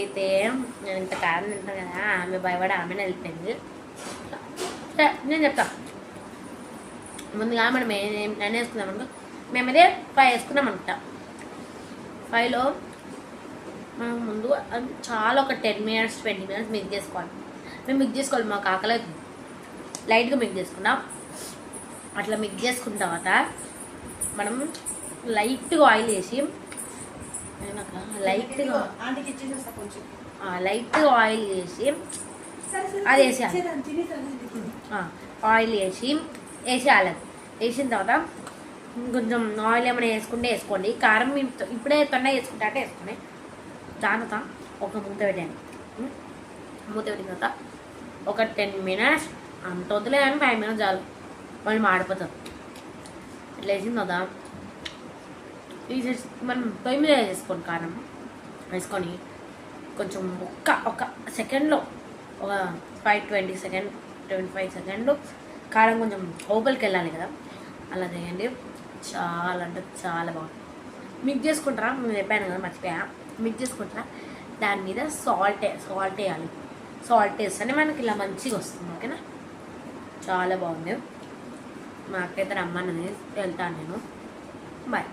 అయితే నేను ఇంత కారం తింటాను కదా, ఆమె భయపడి ఆమెనే వెళ్ళిపోయింది. సరే నేను చెప్తా. ముందుగా మనం నేను వేసుకుందాం అనుకో, మేమైతే 5 వేసుకున్నాం అనుకుంటా. 5లో మనం ముందు చాలా ఒక 10 minutes 20 minutes మిక్స్ చేసుకోవాలి. మేము మిక్స్ చేసుకోవాలి, మాకు ఆకలి అవుతుంది. లైట్గా మిక్స్ చేసుకున్నాం. అట్లా మిక్స్ చేసుకున్న తర్వాత మనం లైట్గా ఆయిల్ వేసి లైట్గా ఆయిల్ వేసి అది వేసేయాలి. ఆయిల్ వేసేయాలి. వేసిన తర్వాత కొంచెం ఆయిల్ ఏమైనా వేసుకుంటే వేసుకోండి. కారం ఇప్పుడే తొందరగా వేసుకుంటే అంటే వేసుకోండి. దాని తర్వాత ఒక మూత పెట్టండి. మూత పెట్టిన తర్వాత ఒక 10 minutes అంత వద్దులే కానీ 5 minutes చాలు, మళ్ళీ మాడిపోతుంది. ఇట్లా వేసిన తర్వాత మనం పొయ్యి మీద వేసుకోండి. కారం వేసుకొని కొంచెం ఒక సెకండ్లో ఒక 5-20 seconds 25 seconds కారం కొంచెం లోపలికి వెళ్ళాలి కదా, అలా చేయండి. చాలా అంటే చాలా బాగుంది. మిక్స్ చేసుకుంటారా, నేను చెప్పాను కదా మర్చిపోయా, మిక్స్ చేసుకుంటారా. దాని మీద సాల్ట్ వేయాలి. సాల్ట్ వేస్తేనే మనకి ఇలా మంచిగా వస్తుంది. ఓకేనా, చాలా బాగుంది. మాకైతే రమ్మన్నది, వెళ్తాను నేను. బాయ్.